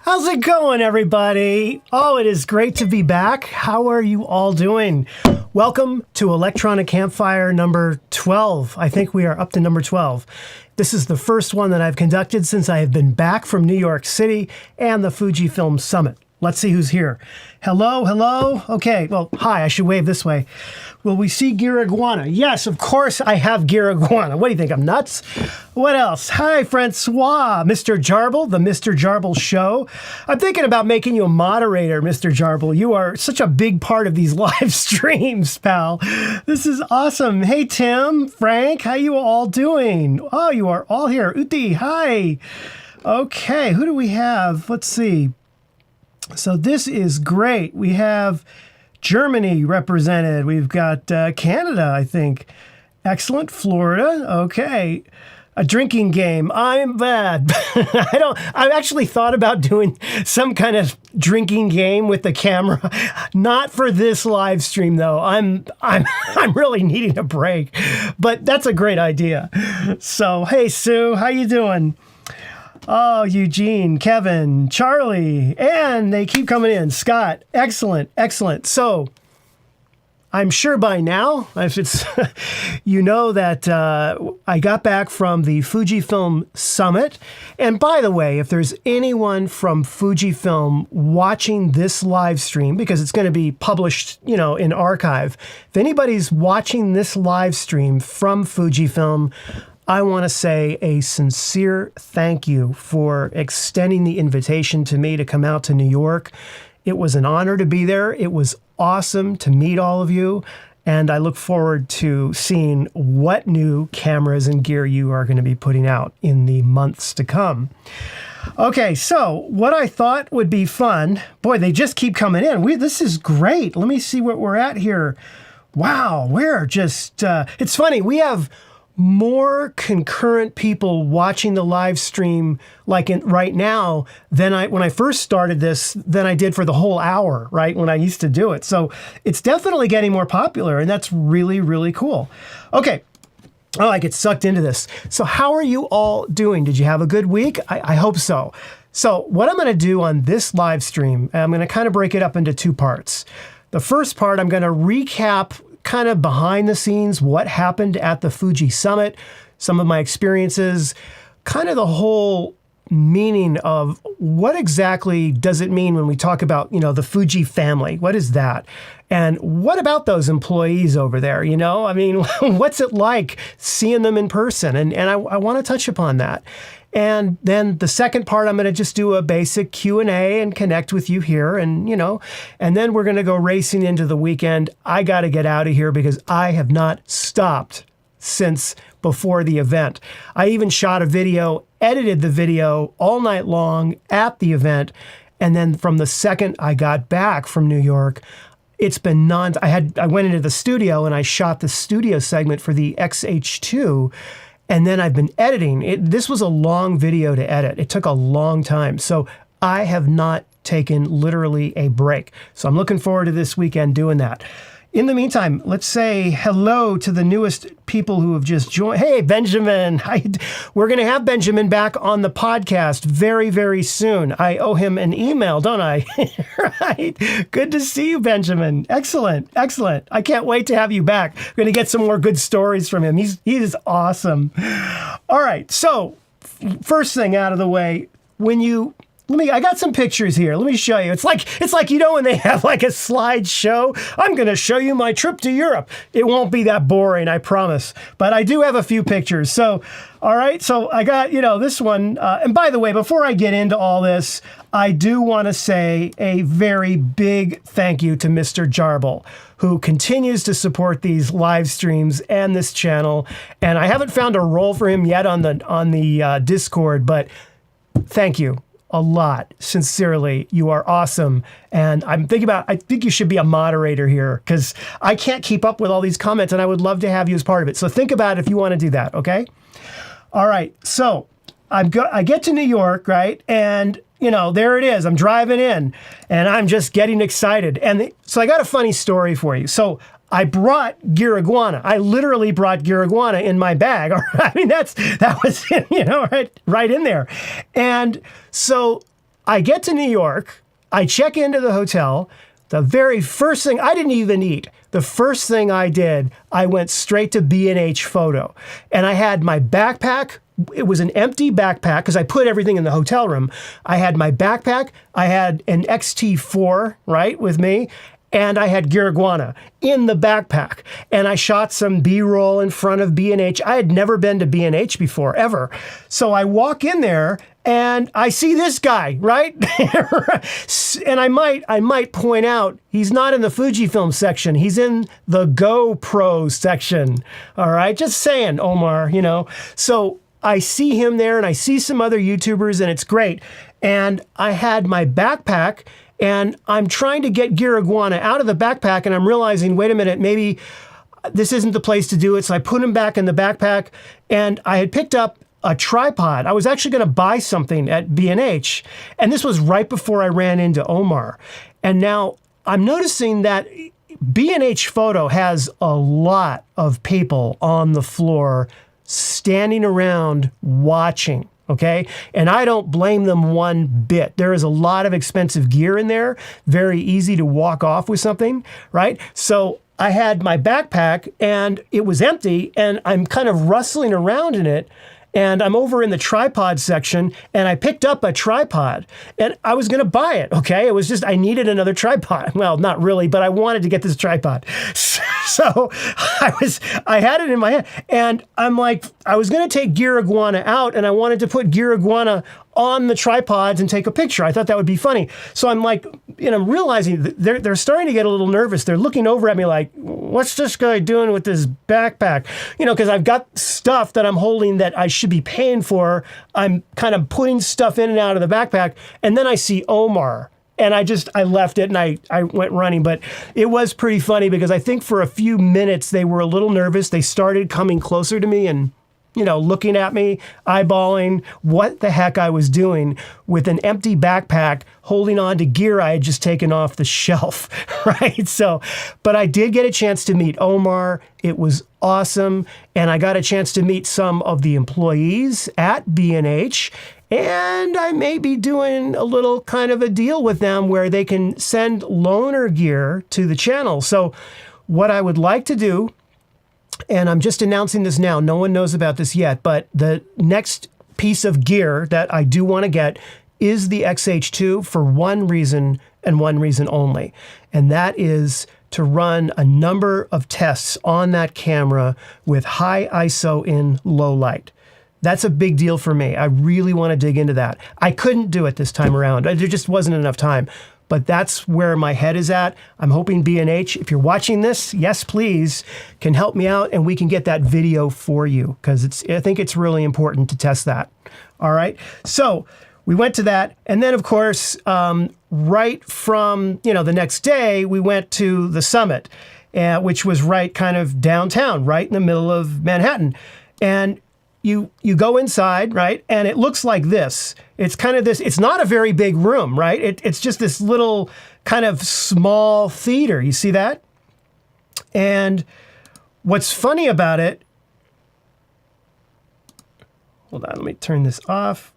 How's it going, everybody? Oh, it is great to be back. How are you all doing? Welcome to Electronic Campfire number 12. I think we are up to number 12. This is the first one that I've conducted since I have been back from New York City and the Fujifilm Summit. Let's see who's here. Hello, hello. Okay, well, hi, I should wave this way. Will we see Gear Iguana? Yes, of course I have Gear Iguana. What do you think, I'm nuts? What else? Hi, Francois, Mr. Jarble, the Mr. Jarble Show. I'm thinking about making you a moderator, Mr. Jarble. You are such a big part of these live streams, pal. This is awesome. Hey, Tim, Frank, how you all doing? Oh, you are all here. Uti, hi. Okay, who do we have? Let's see. So this is great. We have Germany represented. We've got Canada, I think. Excellent. Florida. Okay. A drinking game. I'm bad. I've actually thought about doing some kind of drinking game with the camera. Not for this live stream though. I'm really needing a break. But that's a great idea. So, hey Sue, how you doing? Oh, Eugene, Kevin, Charlie, and they keep coming in. Scott, excellent, excellent. So I'm sure by now, if it's, you know that I got back from the Fujifilm Summit. And by the way, if there's anyone from Fujifilm watching this live stream, because it's going to be published, you know, in archive, if anybody's watching this live stream from Fujifilm, I want to say a sincere thank you for extending the invitation to me to come out to New York. It was an honor to be there. It was awesome to meet all of you. And I look forward to seeing what new cameras and gear you are going to be putting out in the months to come. Okay, so what I thought would be fun, boy, they just keep coming in. This is great. Let me see what we're at here. Wow, we're just, it's funny. We have more concurrent people watching the live stream right now than when I first started this than I did for the whole hour, right? When I used to do it. So it's definitely getting more popular, and that's really, really cool. Okay. Oh, I get sucked into this. So how are you all doing? Did you have a good week? I hope so. So what I'm going to do on this live stream, I'm going to kind of break it up into two parts. The first part, I'm going to recap kind of behind the scenes, what happened at the Fuji Summit, some of my experiences, kind of the whole meaning of what exactly does it mean when we talk about, you know, the Fuji family? What is that? And what about those employees over there? You know, I mean, what's it like seeing them in person? And I want to touch upon that. And then the second part, I'm going to just do a basic Q&A and connect with you here. And, you know, and then we're going to go racing into the weekend. I got to get out of here because I have not stopped since before the event. I even shot a video, edited the video all night long at the event. And then from the second I got back from New York, it's been I went into the studio and I shot the studio segment for the XH2. And then I've been editing. This was a long video to edit. It took a long time. So I have not taken literally a break. So I'm looking forward to this weekend doing that. In the meantime, let's say hello to the newest people who have just joined. Hey, Benjamin. We're going to have Benjamin back on the podcast very, very soon. I owe him an email, don't I? Right. Good to see you, Benjamin. Excellent. Excellent. I can't wait to have you back. We're going to get some more good stories from him. He is awesome. All right. So first thing out of the way, I got some pictures here. Let me show you. It's like, you know, when they have like a slideshow, I'm going to show you my trip to Europe. It won't be that boring, I promise. But I do have a few pictures. So, all right. So I got, you know, this one. And by the way, before I get into all this, I do want to say a very big thank you to Mr. Jarble, who continues to support these live streams and this channel. And I haven't found a role for him yet on the Discord, but thank you a lot. Sincerely, you are awesome. And I think you should be a moderator here because I can't keep up with all these comments and I would love to have you as part of it. So think about it if you want to do that. Okay. All right. So I get to New York, right? And you know, there it is. I'm driving in and I'm just getting excited. And so I got a funny story for you. So I brought Gear Iguana. I literally brought Gear Iguana in my bag. I mean, that was, you know, right in there. And so I get to New York, I check into the hotel. The very first thing, I didn't even eat. The first thing I did, I went straight to B&H Photo. And I had my backpack. It was an empty backpack because I put everything in the hotel room. I had my backpack. I had an XT4, right, with me. And I had Gear Iguana in the backpack. And I shot some B-roll in front of B&H. I had never been to B&H before, ever. So I walk in there and I see this guy, right? And I might point out, he's not in the Fujifilm section. He's in the GoPro section. All right, just saying, Omar, you know. So I see him there and I see some other YouTubers and it's great. And I had my backpack and I'm trying to get Gear Iguana out of the backpack and I'm realizing, wait a minute, maybe this isn't the place to do it. So I put him back in the backpack and I had picked up a tripod. I was actually going to buy something at B&H, and this was right before I ran into Omar. And now I'm noticing that B&H Photo has a lot of people on the floor standing around watching. Okay. And I don't blame them one bit. There is a lot of expensive gear in there. Very easy to walk off with something, right? So I had my backpack and it was empty and I'm kind of rustling around in it. And I'm over in the tripod section and I picked up a tripod and I was going to buy it. Okay. It was just, I needed another tripod. Well, not really, but I wanted to get this tripod. So I had it in my hand and I'm like, I was going to take Gear Iguana out and I wanted to put Gear Iguana on the tripods and take a picture. I thought that would be funny. So I'm like, you know, realizing they're starting to get a little nervous. They're looking over at me like, what's this guy doing with this backpack? You know, because I've got stuff that I'm holding that I should be paying for. I'm kind of putting stuff in and out of the backpack. And then I see Omar. And I left it and I went running. But it was pretty funny because I think for a few minutes they were a little nervous. They started coming closer to me and, you know, looking at me, eyeballing what the heck I was doing with an empty backpack, holding on to gear I had just taken off the shelf, right? So, but I did get a chance to meet Omar. It was awesome. And I got a chance to meet some of the employees at B&H. And I may be doing a little kind of a deal with them where they can send loaner gear to the channel. So what I would like to do, and I'm just announcing this now, no one knows about this yet, but the next piece of gear that I do want to get is the XH2 for one reason and one reason only. And that is to run a number of tests on that camera with high ISO in low light. That's a big deal for me. I really want to dig into that. I couldn't do it this time around. There just wasn't enough time. But that's where my head is at. I'm hoping B&H, if you're watching this, yes, please, can help me out and we can get that video for you because I think it's really important to test that. All right. So we went to that. And then, of course, right from, you know, the next day, we went to the summit, which was right kind of downtown, right in the middle of Manhattan. And you go inside, right? And it looks like this. It's kind of this, it's not a very big room, right? It's just this little kind of small theater. You see that? And what's funny about it, hold on, let me turn this off.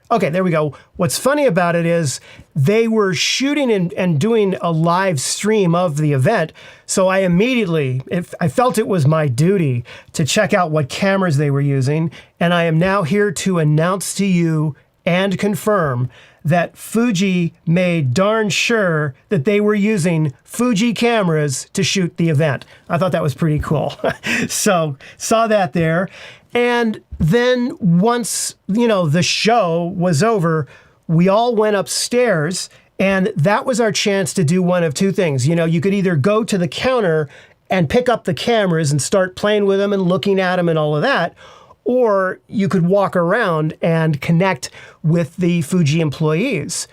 Okay, there we go. What's funny about it is they were shooting and doing a live stream of the event. So I immediately, I felt it was my duty to check out what cameras they were using. And I am now here to announce to you and confirm that Fuji made darn sure that they were using Fuji cameras to shoot the event. I thought that was pretty cool. So saw that there. And then once, you know, the show was over, we all went upstairs and that was our chance to do one of two things. You know, you could either go to the counter and pick up the cameras and start playing with them and looking at them and all of that, or you could walk around and connect with the Fuji employees.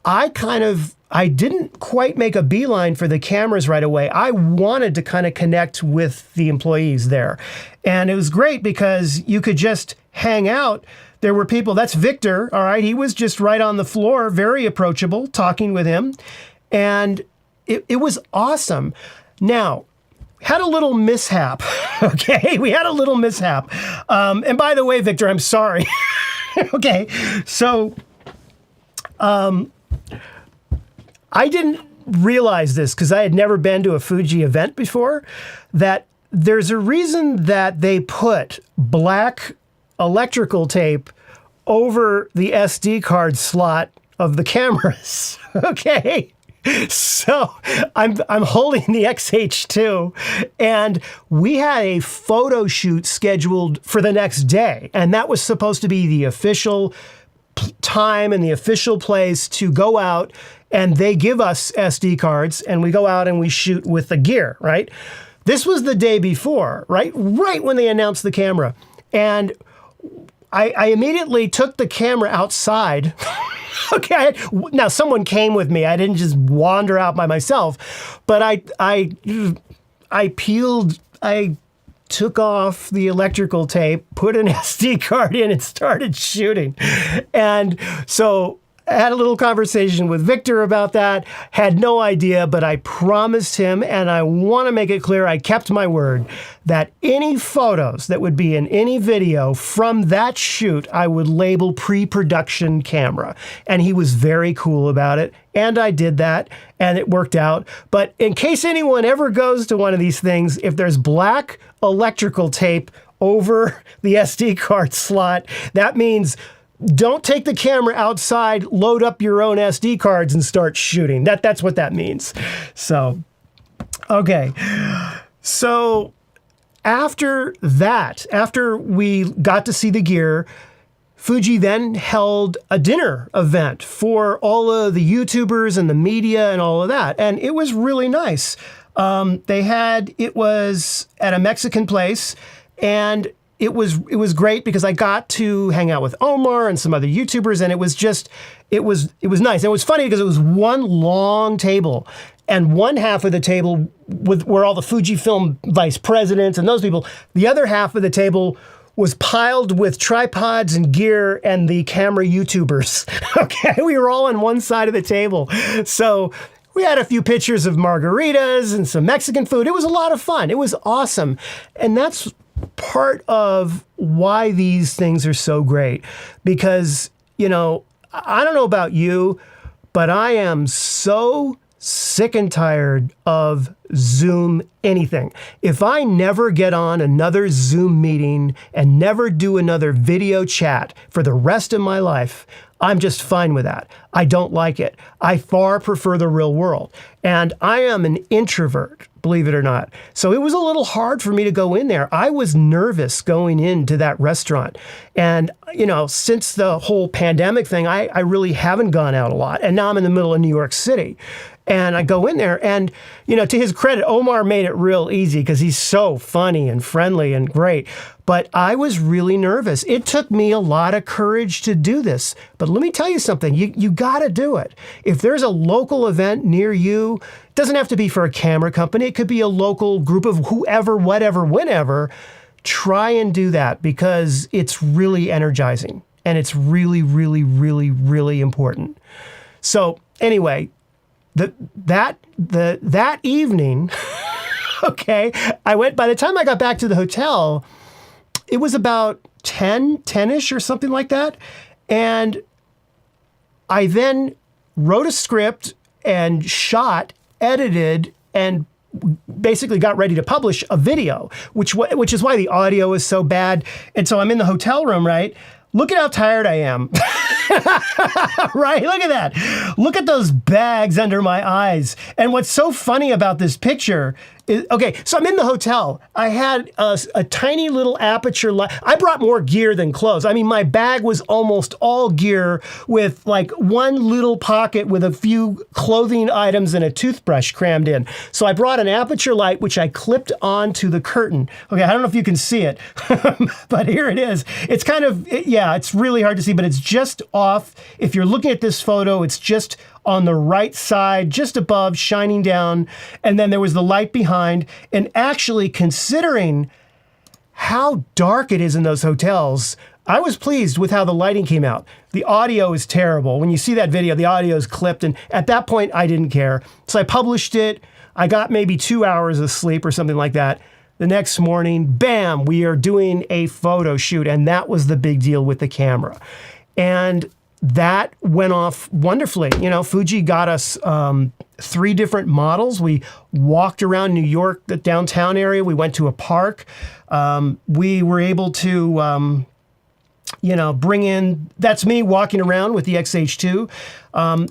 I didn't quite make a beeline for the cameras right away. I wanted to kind of connect with the employees there. And it was great because you could just hang out. There were people, that's Victor, all right? He was just right on the floor, very approachable, talking with him. And it was awesome. Now, had a little mishap, okay? We had a little mishap. And by the way, Victor, I'm sorry. Okay, so I didn't realize this because I had never been to a Fuji event before, that there's a reason that they put black electrical tape over the SD card slot of the cameras. Okay. So I'm holding the XH2, and we had a photo shoot scheduled for the next day, and that was supposed to be the official time and the official place to go out, and they give us SD cards, and we go out and we shoot with the gear, right? This was the day before, right? Right when they announced the camera, and I immediately took the camera outside. Okay, now someone came with me. I didn't just wander out by myself, but I took off the electrical tape, put an SD card in, and started shooting. And so I had a little conversation with Victor about that, had no idea, but I promised him, and I want to make it clear, I kept my word, that any photos that would be in any video from that shoot, I would label pre-production camera. And he was very cool about it, and I did that, and it worked out. But in case anyone ever goes to one of these things, if there's black electrical tape over the SD card slot, that means don't take the camera outside, load up your own SD cards, and start shooting. That's what that means. So, okay. So after that, after we got to see the gear, Fuji then held a dinner event for all of the YouTubers and the media and all of that. And it was really nice. It was at a Mexican place, and it was great because I got to hang out with Omar and some other YouTubers, and it was nice. And it was funny because it was one long table, and one half of the table were all the Fujifilm vice presidents and those people. The other half of the table was piled with tripods and gear and the camera YouTubers. Okay, we were all on one side of the table. So we had a few pictures of margaritas and some Mexican food. It was a lot of fun. It was awesome. And that's part of why these things are so great, because, I don't know about you, but I am so sick and tired of Zoom anything. If I never get on another Zoom meeting and never do another video chat for the rest of my life, I'm just fine with that. I don't like it. I far prefer the real world. And I am an introvert, believe it or not. So it was a little hard for me to go in there. I was nervous going into that restaurant. And, since the whole pandemic thing, I really haven't gone out a lot. And now I'm in the middle of New York City. And I go in there, and, to his credit, Omar made it real easy because he's so funny and friendly and great. But I was really nervous. It took me a lot of courage to do this. But let me tell you something, you got to do it. If there's a local event near you, it doesn't have to be for a camera company. It could be a local group of whoever, whatever, whenever. Try and do that because it's really energizing, and it's really, really, really, really important. So anyway, that evening, okay, by the time I got back to the hotel, it was about 10-ish or something like that. And I then wrote a script and shot, edited, and basically got ready to publish a video, which is why the audio is so bad. And so I'm in the hotel room, right? Look at how tired I am. Right? Look at that. Look at those bags under my eyes. And what's so funny about this picture is, okay, so I'm in the hotel. I had a tiny little aperture light. I brought more gear than clothes. I mean, my bag was almost all gear with like one little pocket with a few clothing items and a toothbrush crammed in. So I brought an aperture light, which I clipped onto the curtain. Okay, I don't know if you can see it, but here it is. It's kind of, it's really hard to see, but it's just off. If you're looking at this photo, it's just on the right side, just above, shining down. And then there was the light behind. And actually, considering how dark it is in those hotels, I was pleased with how the lighting came out. The audio is terrible. When you see that video, the audio is clipped. And at that point, I didn't care. So I published it. I got maybe 2 hours of sleep or something like that. The next morning, bam, we are doing a photo shoot. And that was the big deal with the camera. And that went off wonderfully. You know, Fuji got us 3 different models. We walked around New York, the downtown area. We went to a park. We were able to, you know, bring in, that's me walking around with the XH2,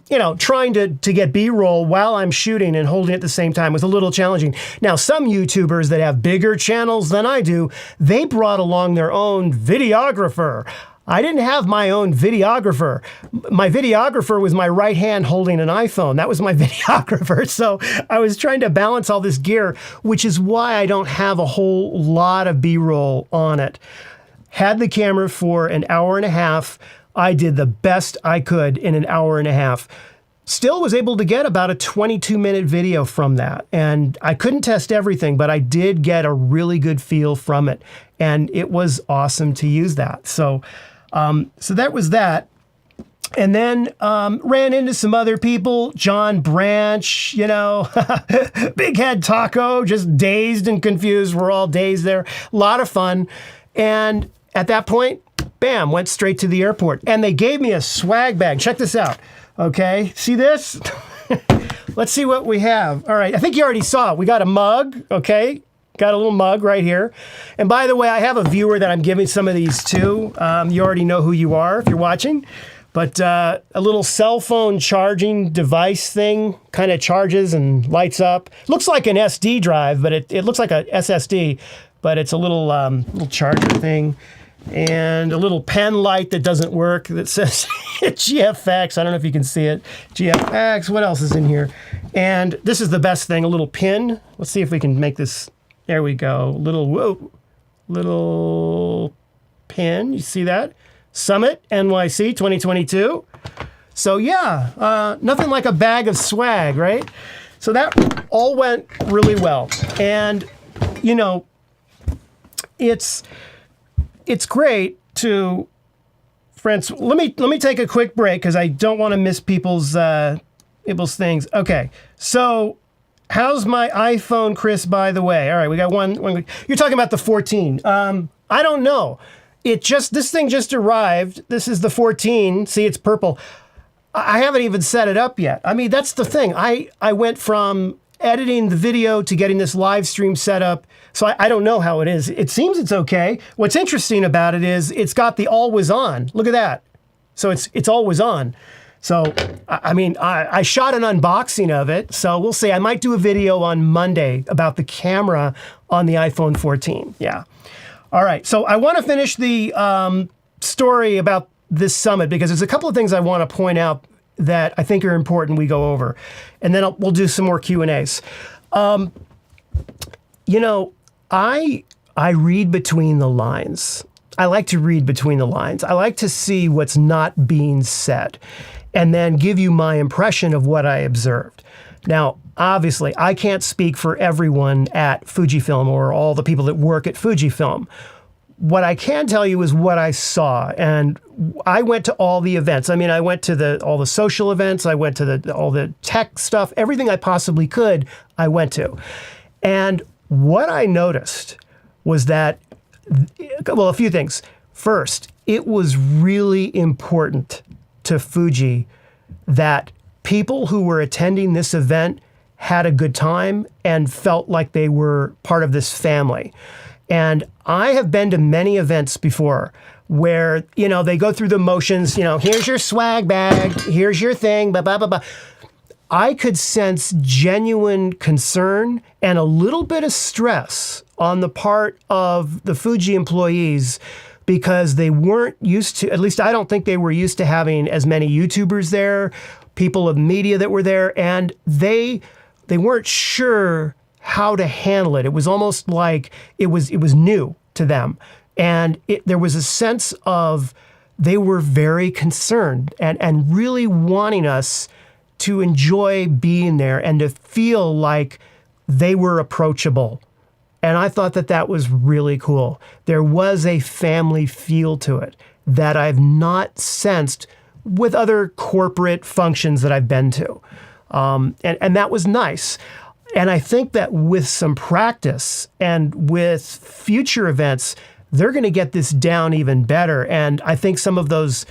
you know, trying to get B-roll while I'm shooting and holding it at the same time was a little challenging. Now, some YouTubers that have bigger channels than I do, they brought along their own videographer. I didn't have my own videographer. My videographer was my right hand holding an iPhone. That was my videographer. So I was trying to balance all this gear, which is why I don't have a whole lot of B-roll on it. Had the camera for an hour and a half. I did the best I could in an hour and a half. Still was able to get about a 22-minute video from that. And I couldn't test everything, but I did get a really good feel from it. And it was awesome to use that. So that was that. And then ran into some other people, John Branch, you know, Big Head Taco, just dazed and confused. We're all dazed there. A lot of fun. And at that point, bam, went straight to the airport. And they gave me a swag bag. Check this out. Okay, see this? Let's see what we have. All right, I think you already saw it. We got a mug, okay? Got a little mug right here. And by the way, I have a viewer that I'm giving some of these to. You already know who you are if you're watching. But a little cell phone charging device thing kind of charges and lights up. Looks like an SD drive, but it looks like a SSD. But it's a little charger thing. And a little pen light that doesn't work that says GFX. I don't know if you can see it. GFX. What else is in here? And this is the best thing, a little pin. Let's see if we can make this. There we go. Little pin. You see that? Summit NYC 2022. So yeah, nothing like a bag of swag, right? So that all went really well. And, you know, it's great to, friends, let me take a quick break because I don't want to miss people's things. Okay, so how's my iPhone, Chris, by the way? All right, we got one. You're talking about the 14. I don't know. This thing just arrived. This is the 14. See, it's purple. I haven't even set it up yet. I mean, that's the thing. I went from editing the video to getting this live stream set up. So I don't know how it is. It seems it's okay. What's interesting about it is it's got the always on. Look at that. So it's always on. So, I mean, I shot an unboxing of it. So we'll see. I might do a video on Monday about the camera on the iPhone 14. Yeah. All right. So I want to finish the story about this summit because there's a couple of things I want to point out that I think are important we go over. And then we'll do some more Q&As. You know, I read between the lines. I like to read between the lines. I like to see what's not being said and then give you my impression of what I observed. Now, obviously, I can't speak for everyone at Fujifilm or all the people that work at Fujifilm. What I can tell you is what I saw, and I went to all the events. I mean, I went to all the social events, I went to all the tech stuff, everything I possibly could, I went to. And what I noticed was that, well, a few things. First, it was really important to Fuji that people who were attending this event had a good time and felt like they were part of this family. And I have been to many events before where, you know, they go through the motions, you know, here's your swag bag, here's your thing, blah, blah, blah, blah. I could sense genuine concern and a little bit of stress on the part of the Fuji employees because they weren't used to, at least I don't think they were used to having as many YouTubers there, people of media that were there, and they weren't sure how to handle it. It was almost like it was new to them. And there was a sense of they were very concerned and really wanting us to enjoy being there and to feel like they were approachable. And I thought that was really cool. There was a family feel to it that I've not sensed with other corporate functions that I've been to. And that was nice. And I think that with some practice and with future events, they're going to get this down even better. And I think some of those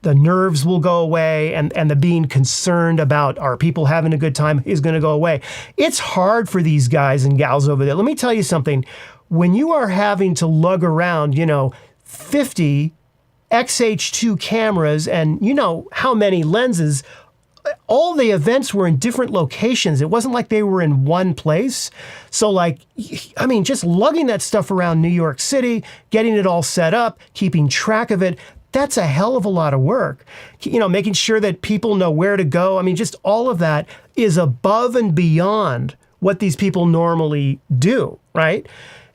the nerves will go away, and the being concerned about are people having a good time is going to go away. It's hard for these guys and gals over there. Let me tell you something. When you are having to lug around, 50 XH2 cameras and how many lenses, all the events were in different locations. It wasn't like they were in one place. So just lugging that stuff around New York City, getting it all set up, keeping track of it, that's a hell of a lot of work. Making sure that people know where to go. Just all of that is above and beyond what these people normally do, right?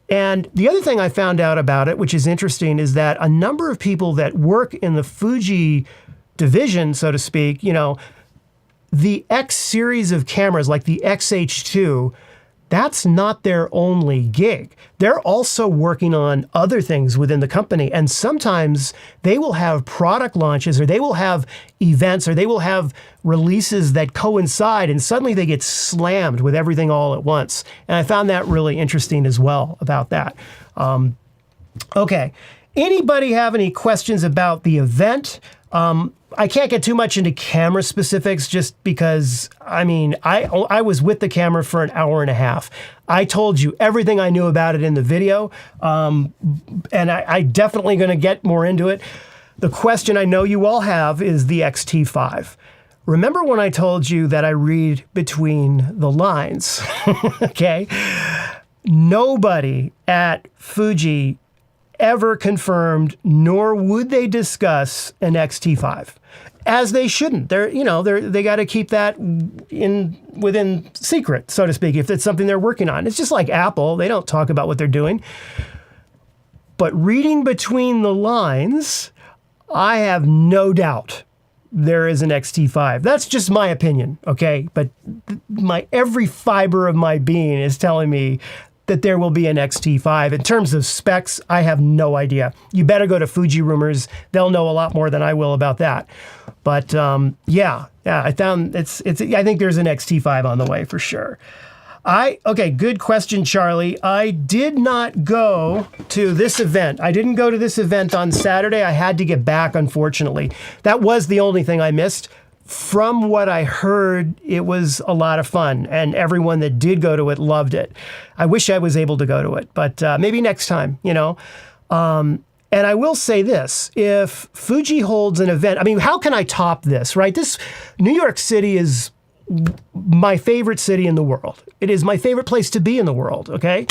And the other thing I found out about it, which is interesting, is that a number of people that work in the Fuji division, so to speak, the X series of cameras, like the XH2, that's not their only gig. They're also working on other things within the company. And sometimes they will have product launches, or they will have events, or they will have releases that coincide, and suddenly they get slammed with everything all at once. And I found that really interesting as well about that. Okay. Anybody have any questions about the event? I can't get too much into camera specifics just because, I was with the camera for an hour and a half. I told you everything I knew about it in the video, and I definitely going to get more into it. The question I know you all have is the X-T5. Remember when I told you that I read between the lines? Okay? Nobody at Fuji ever confirmed, nor would they discuss an X-T5, as they shouldn't. They got to keep that within secret, so to speak, if it's something they're working on. It's just like Apple; they don't talk about what they're doing. But reading between the lines, I have no doubt there is an X-T5. That's just my opinion, okay? But every fiber of my being is telling me that there will be an X-T5. In terms of specs, I have no idea. You better go to Fuji Rumors. They'll know a lot more than I will about that. But I found I think there's an X-T5 on the way for sure. Okay, good question, Charlie. I did not go to this event. I didn't go to this event on Saturday. I had to get back, unfortunately. That was the only thing I missed. From what I heard, it was a lot of fun, and everyone that did go to it loved it. I wish I was able to go to it, but maybe next time, And I will say this, if Fuji holds an event, how can I top this, right? New York City is my favorite city in the world. It is my favorite place to be in the world, okay?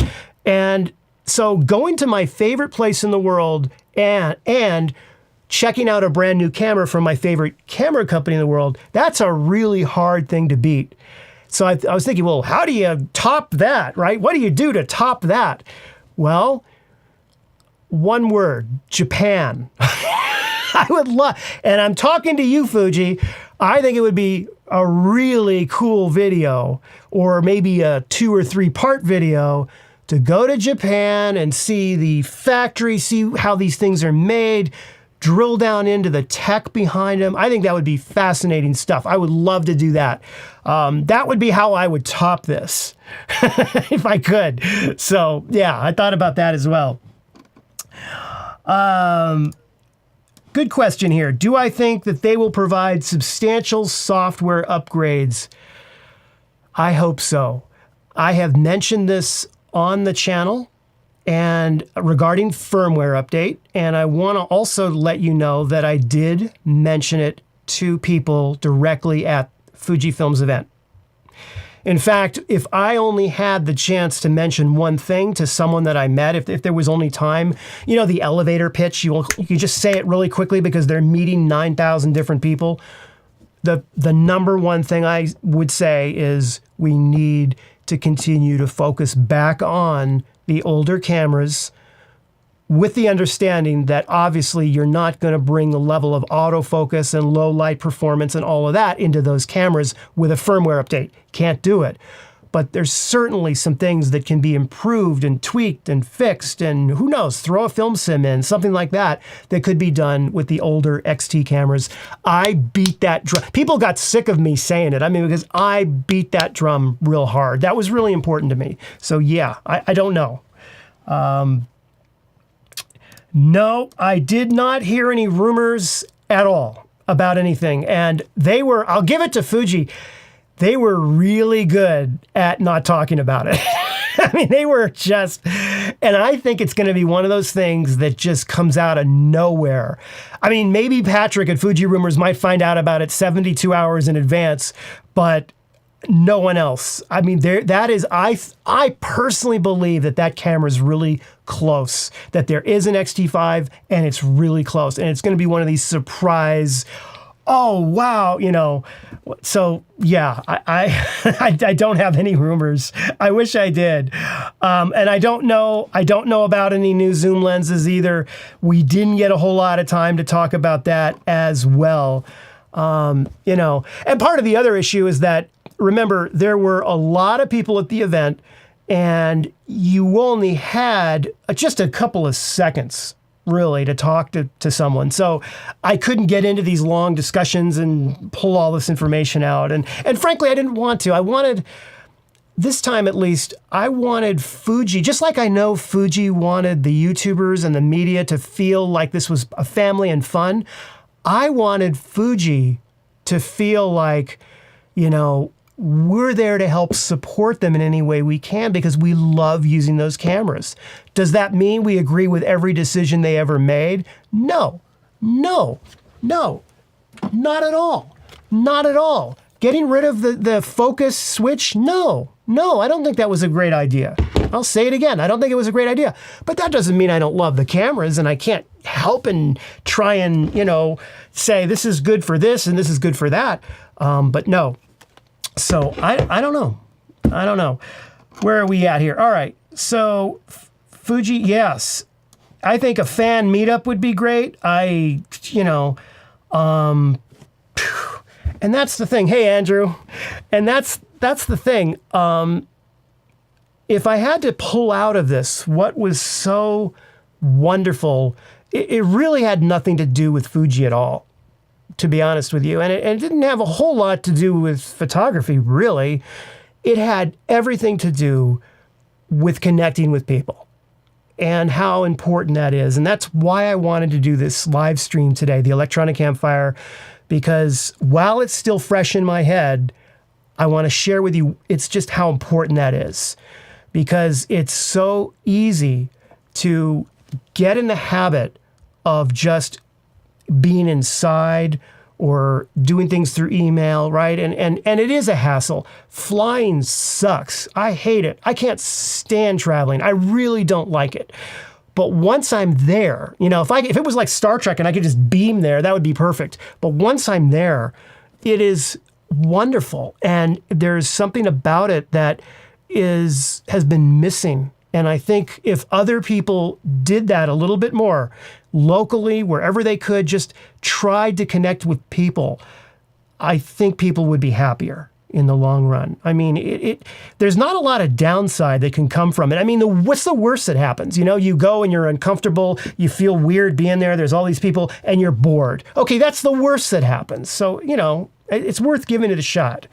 And so going to my favorite place in the world and checking out a brand new camera from my favorite camera company in the world, that's a really hard thing to beat. So I was thinking, well, how do you top that, right? What do you do to top that? Well, one word, Japan. I would love, and I'm talking to you, Fuji, I think it would be a really cool video, or maybe a 2 or 3 part video, to go to Japan and see the factory, see how these things are made, drill down into the tech behind them. I think that would be fascinating stuff. I would love to do that. That would be how I would top this if I could. So yeah, I thought about that as well. Good question here. Do I think that they will provide substantial software upgrades? I hope so. I have mentioned this on the channel and regarding firmware update, and I want to also let you know that I did mention it to people directly at Fujifilm's event. In fact, if I only had the chance to mention one thing to someone that I met, if there was only time, the elevator pitch, you just say it really quickly because they're meeting 9,000 different people. The number one thing I would say is we need to continue to focus back on the older cameras, with the understanding that obviously you're not going to bring the level of autofocus and low light performance and all of that into those cameras with a firmware update. Can't do it. But there's certainly some things that can be improved and tweaked and fixed, and who knows, throw a film sim in, something like that could be done with the older XT cameras. I beat that drum. People got sick of me saying it. Because I beat that drum real hard. That was really important to me. So yeah, I don't know. No, I did not hear any rumors at all. about anything. And I'll give it to Fuji, they were really good at not talking about it. I mean, they were just, and I think it's going to be one of those things that just comes out of nowhere. I mean, maybe Patrick at Fuji Rumors might find out about it 72 hours in advance, but no one else. I mean, I personally believe that camera is really close, that there is an X-T5 and it's really close. And it's going to be one of these surprise, oh, wow, So yeah, I don't have any rumors. I wish I did. And I don't know about any new zoom lenses either. We didn't get a whole lot of time to talk about that as well. And part of the other issue is that, remember, there were a lot of people at the event and you only had just a couple of seconds really to talk to someone. So I couldn't get into these long discussions and pull all this information out. And frankly, I didn't want to. I wanted, this time at least, I wanted Fuji, just like I know Fuji wanted the YouTubers and the media to feel like this was a family and fun. I wanted Fuji to feel like, we're there to help support them in any way we can because we love using those cameras. Does that mean we agree with every decision they ever made? No, not at all. Not at all. Getting rid of the focus switch? No, I don't think that was a great idea. I'll say it again. I don't think it was a great idea. But that doesn't mean I don't love the cameras and I can't help and try and, say this is good for this and this is good for that. But no. So I don't know. Where are we at here? All right. So Fuji, yes. I think a fan meetup would be great. And that's the thing. Hey, Andrew. And that's the thing. If I had to pull out of this, what was so wonderful, it really had nothing to do with Fuji at all, to be honest with you. And it didn't have a whole lot to do with photography, really. It had everything to do with connecting with people and how important that is. And that's why I wanted to do this live stream today, the Electronic Campfire, because while it's still fresh in my head, I want to share with you, it's just how important that is. Because it's so easy to get in the habit of just being inside or doing things through email, right? And it is a hassle. Flying sucks. I hate it. I can't stand traveling. I really don't like it. But once I'm there, if it was like Star Trek and I could just beam there, that would be perfect. But once I'm there, it is wonderful. And there's something about it that has been missing. And I think if other people did that a little bit more, locally, wherever they could, just tried to connect with people, I think people would be happier in the long run. I mean, there's not a lot of downside that can come from it. I mean, what's the worst that happens? You go and you're uncomfortable, you feel weird being there, there's all these people, and you're bored. Okay, that's the worst that happens. So, it's worth giving it a shot.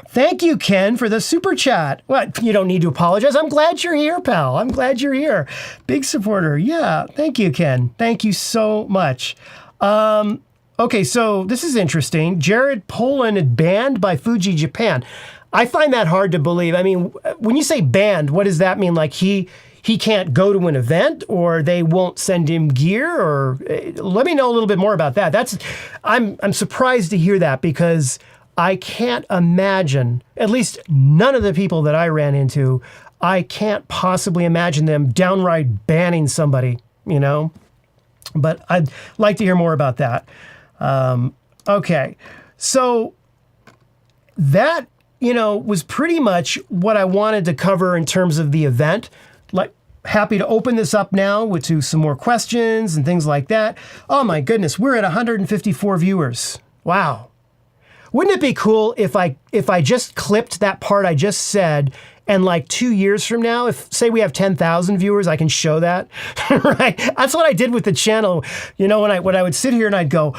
Thank you, Ken, for the super chat. Well, you don't need to apologize. I'm glad you're here, pal. I'm glad you're here. Big supporter. Yeah. Thank you, Ken. Thank you so much. Okay, so this is interesting. Jared Poland banned by Fuji Japan. I find that hard to believe. I mean, when you say banned, what does that mean? Like he can't go to an event, or they won't send him gear? Or let me know a little bit more about that. I'm surprised to hear that, because I can't imagine, at least none of the people that I ran into, I can't possibly imagine them downright banning somebody, But I'd like to hear more about that. Okay, so that, was pretty much what I wanted to cover in terms of the event. Happy to open this up now to some more questions and things like that. Oh my goodness, we're at 154 viewers. Wow. Wouldn't it be cool if I just clipped that part I just said, and 2 years from now, if say we have 10,000 viewers, I can show that, right? That's what I did with the channel. When I would sit here and I'd go,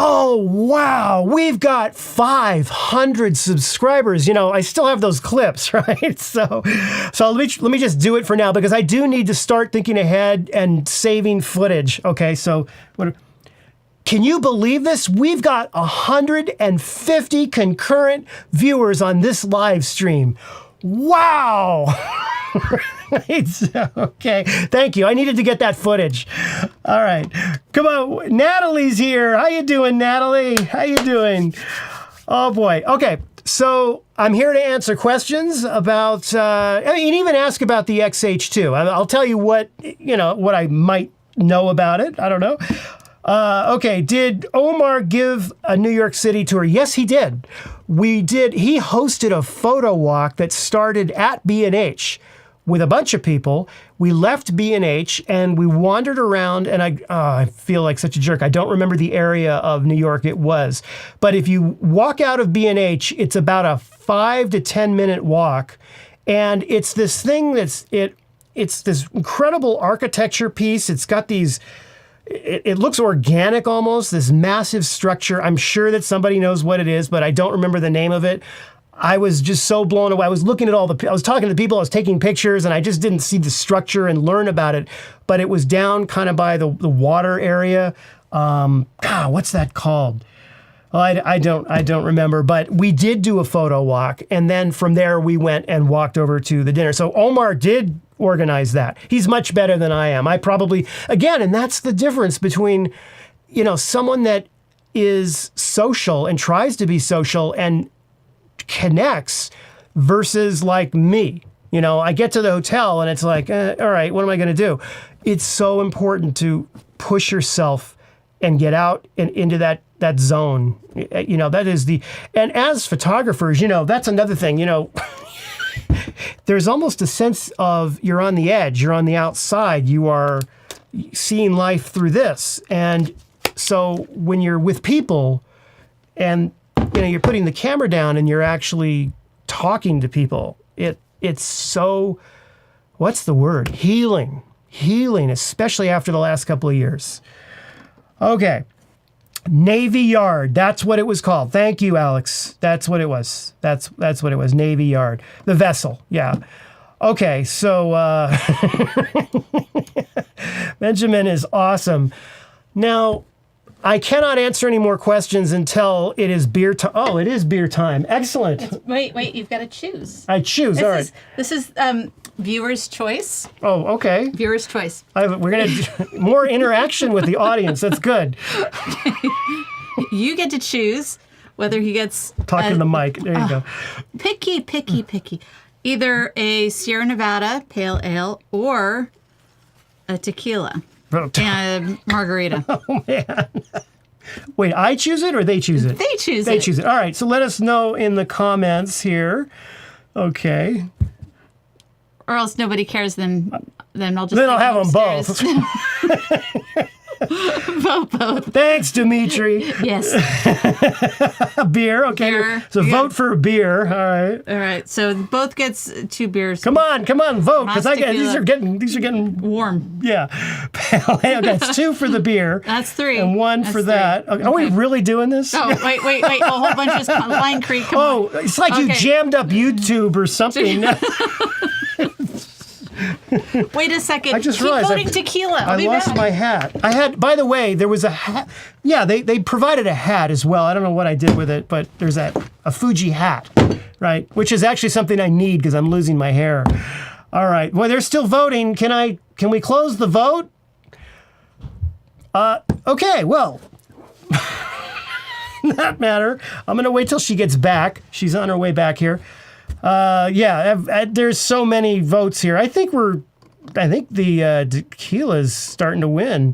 Oh, wow. We've got 500 subscribers. You know, I still have those clips, right? So let me just do it for now because I do need to start thinking ahead and saving footage. Okay, so can you believe this? We've got 150 concurrent viewers on this live stream. Wow. Right. Okay. Thank you. I needed to get that footage. All right. Come on. Natalie's here. How you doing, Natalie? How you doing? Oh, boy. Okay. So I'm here to answer questions about, and even ask about the XH2. I'll tell you what I might know about it. I don't know. Okay, did Omar give a New York City tour? Yes, he did. He hosted a photo walk that started at B&H with a bunch of people. We left B&H and we wandered around, and I feel like such a jerk. I don't remember the area of New York it was. But if you walk out of B&H, it's about a 5 to 10 minute walk. And it's this thing it's this incredible architecture piece. It's got these... It looks organic almost, this massive structure. I'm sure that somebody knows what it is, but I don't remember the name of it. I was just so blown away. I was looking at I was talking to people, I was taking pictures, and I just didn't see the structure and learn about it. But it was down kind of by the water area. What's that called? Well, I don't remember, but we did do a photo walk, and then from there we went and walked over to the dinner. So Omar did organize that. He's much better than I am. I probably, again, and that's the difference between, someone that is social and tries to be social and connects versus like me. I get to the hotel and it's like, all right, what am I going to do? It's so important to push yourself and get out and into that zone. That is and as photographers, that's another thing, there's almost a sense of you're on the edge, you're on the outside, you are seeing life through this. And so when you're with people and you're putting the camera down and you're actually talking to people, it's so, what's the word? Healing, especially after the last couple of years. Okay. Navy Yard. That's what it was called. Thank you, Alex. That's what it was. That's what it was. Navy Yard. The vessel. Yeah. Okay. So Benjamin is awesome. Now, I cannot answer any more questions until it is beer time. Oh, it is beer time. Excellent. Wait. You've got to choose. I choose. All right. This is viewer's choice. Oh, okay. Viewer's choice. We're going to do more interaction with the audience. That's good. You get to choose whether he gets... Talking to the mic. There you go. Picky. Either a Sierra Nevada Pale Ale or a tequila. And margarita. Oh, man. Wait, I choose it or they choose it? They choose it. They choose it. All right, so let us know in the comments here. Or else nobody cares, then I'll just... Then I'll have them both. Both. Thanks, Dimitri. Yes. Beer, okay. Beer. So vote for beer. All right. So both gets 2 bears. Come on, vote, because these are getting warm. Yeah. Pale Ale. That's 2 for the beer. That's 3. And 1 for that. Okay. Are we really doing this? Oh, wait. A whole bunch of Line Creek. Come on. It's like you jammed up YouTube or something. Wait a second. I just Keep realized voting tequila. I lost my hat. I had, by the way, there was a hat. Yeah, they provided a hat as well. I don't know what I did with it, but there's a Fuji hat, right? Which is actually something I need because I'm losing my hair. All right. Well, they're still voting. Can we close the vote? Okay. Well, that matter. I'm gonna wait till she gets back. She's on her way back here. There's so many votes here. I think the tequila's starting to win.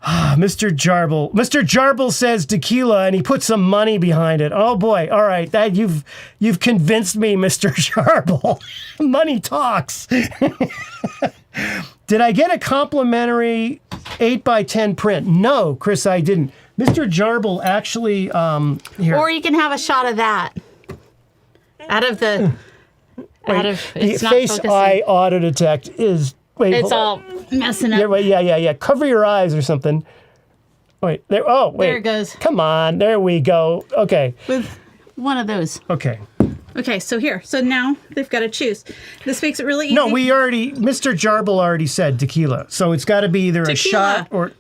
Mr. Jarble says tequila, and he put some money behind it. Oh boy! All right, that you've convinced me, Mr. Jarble. Money talks. Did I get a complimentary 8x10 print? No, Chris, I didn't. Mr. Jarble actually here. Or you can have a shot of that. The face eye auto detect is it's all messing up. Yeah. Cover your eyes or something. Wait, there. Oh, wait. There it goes. Come on. There we go. Okay. With one of those. Okay. Okay, so here. So now they've got to choose. This makes it really easy. No, Mr. Jarble already said tequila. So it's got to be either a shot or...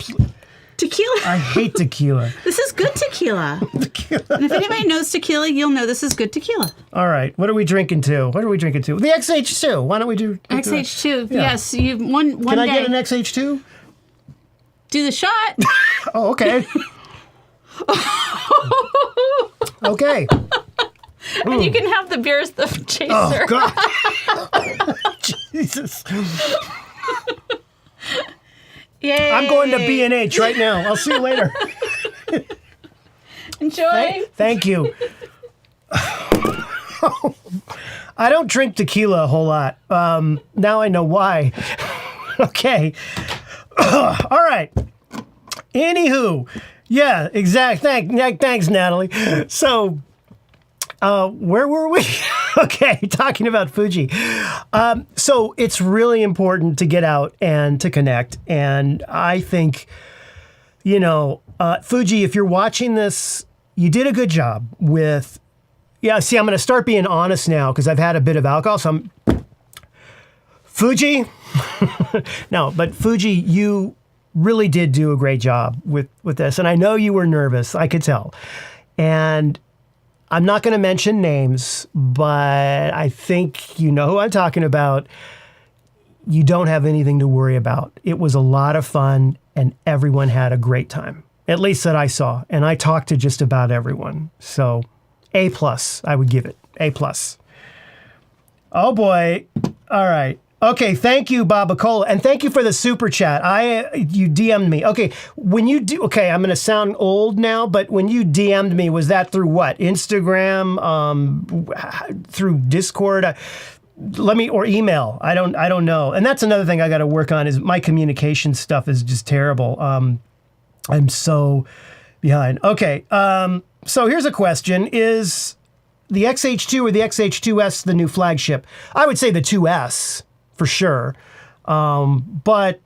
Tequila. I hate tequila. This is good tequila. And if anybody knows tequila, you'll know this is good tequila. All right. What are we drinking to? The XH2. Why don't we do... XH2. Yeah. Yes. You one Can I day. get an XH2? Do the shot. Oh, okay. Okay. And you can have the beers, the chaser. Oh, God. Jesus. Yay. I'm going to B&H right now. I'll see you later. Enjoy. Thank you. I don't drink tequila a whole lot. Now I know why. Okay. All right. Anywho. Yeah, Thanks, Natalie. So, where were we? Okay, talking about Fuji. So it's really important to get out and to connect. And I think, Fuji, if you're watching this, you did a good job with, I'm going to start being honest now because I've had a bit of alcohol. So Fuji, no, but Fuji, you really did do a great job with this. And I know you were nervous. I could tell. And I'm not going to mention names, but I think you know who I'm talking about. You don't have anything to worry about. It was a lot of fun, and everyone had a great time, at least that I saw. And I talked to just about everyone. So A+, I would give it. A+. Oh, boy. All right. Okay, thank you, Babacola, and thank you for the super chat. You DM'd me. Okay, I'm going to sound old now, but when you DM'd me, was that through what? Instagram, through Discord, or email? I don't know. And that's another thing I got to work on is my communication stuff is just terrible. I'm so behind. Okay, so here's a question: is the XH2 or the XH2S the new flagship? I would say the 2S. For sure. But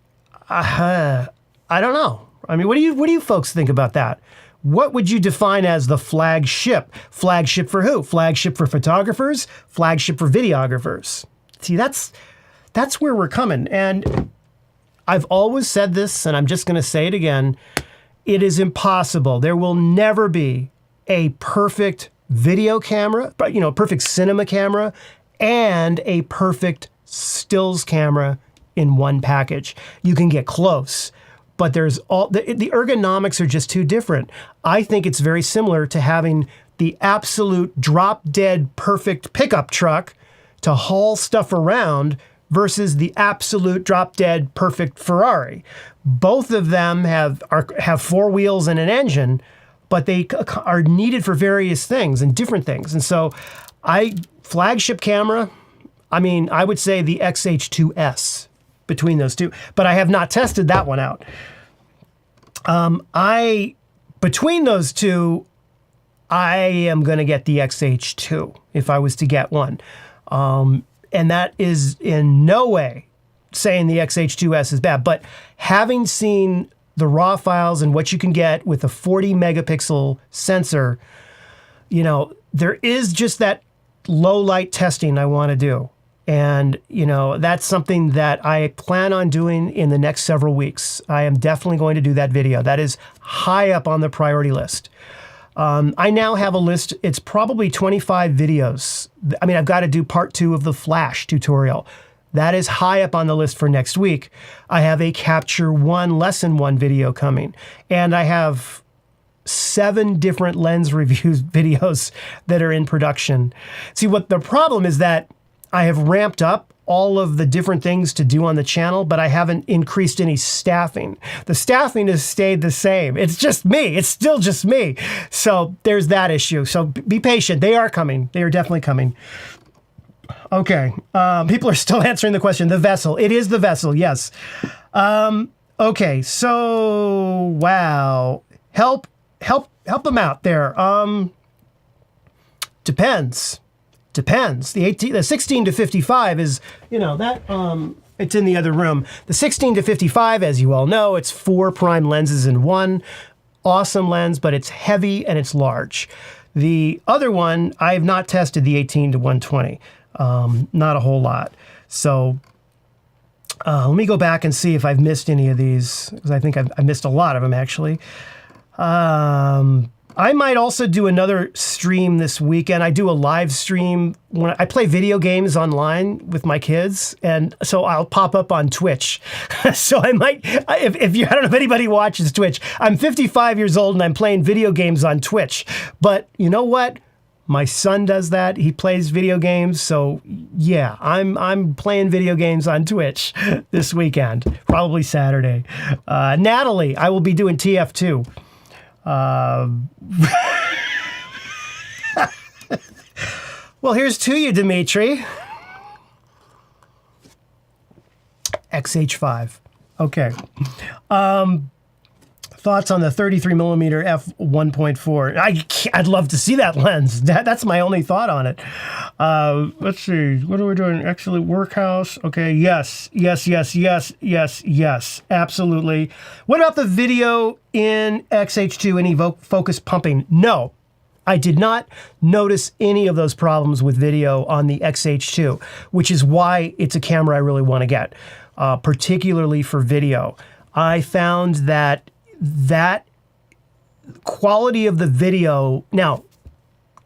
I don't know. I mean, what do you folks think about that? What would you define as the flagship? Flagship for who? Flagship for photographers? Flagship for videographers? See, that's where we're coming. And I've always said this, and I'm just going to say it again. It is impossible. There will never be a perfect video camera, perfect cinema camera, and a perfect stills camera in one package. You can get close, but there's the ergonomics are just too different. I think it's very similar to having the absolute drop dead perfect pickup truck to haul stuff around versus the absolute drop dead perfect Ferrari. Both of them have four wheels and an engine, but they are needed for various things and different things. And so flagship camera, I would say the XH2S between those two, but I have not tested that one out. Between those two, I am going to get the XH2 if I was to get one. And that is in no way saying the XH2S is bad, but having seen the raw files and what you can get with a 40 megapixel sensor, there is just that low light testing I want to do. And, that's something that I plan on doing in the next several weeks. I am definitely going to do that video. That is high up on the priority list. I now have a list. It's probably 25 videos. I've got to do part 2 of the Flash tutorial. That is high up on the list for next week. I have a Capture 1 Lesson 1 video coming. And I have 7 different lens reviews videos that are in production. See, what the problem is that I have ramped up all of the different things to do on the channel, but I haven't increased any staffing. The staffing has stayed the same. It's just me. It's still just me. So there's that issue. So be patient. They are coming. They are definitely coming. Okay. People are still answering the question. The vessel. It is the vessel. Yes. Okay. So, wow. Help them out there. Depends. The 16 to 55 is, it's in the other room. The 16 to 55, as you all know, it's 4 prime lenses in one. awesome lens, but it's heavy and it's large. The other one, I have not tested the 18 to 120. Not a whole lot. So let me go back and see if I've missed any of these, because I think I missed a lot of them, actually. I might also do another stream this weekend. I do a live stream when I play video games online with my kids, and so I'll pop up on Twitch. So I might, if you, I don't know if anybody watches Twitch. I'm 55 years old and I'm playing video games on Twitch. But you know what? My son does that. He plays video games. So yeah, I'm playing video games on Twitch this weekend, probably Saturday. Natalie, I will be doing TF2. Well, here's to you, Dimitri. XH5. Okay. Thoughts on the 33mm f1.4? I'd love to see that lens. That's my only thought on it. Let's see. What are we doing? Actually, workhouse. Okay. Yes. Absolutely. What about the video in XH2? Any focus pumping? No. I did not notice any of those problems with video on the XH2, which is why it's a camera I really want to get, particularly for video. I found that quality of the video, now,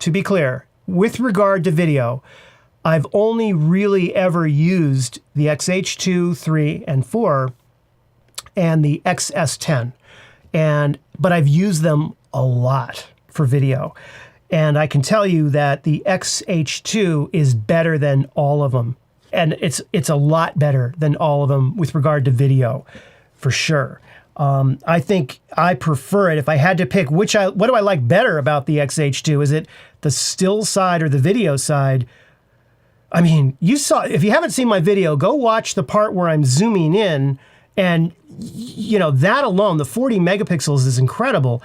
to be clear, with regard to video, I've only really ever used the XH2, 3, and 4 and the XS10. But I've used them a lot for video. And I can tell you that the XH2 is better than all of them. And it's a lot better than all of them with regard to video, for sure. I think I prefer it. If I had to pick what do I like better about the XH2? Is it the still side or the video side? I mean, if you haven't seen my video, go watch the part where I'm zooming in, and that alone, the 40 megapixels is incredible.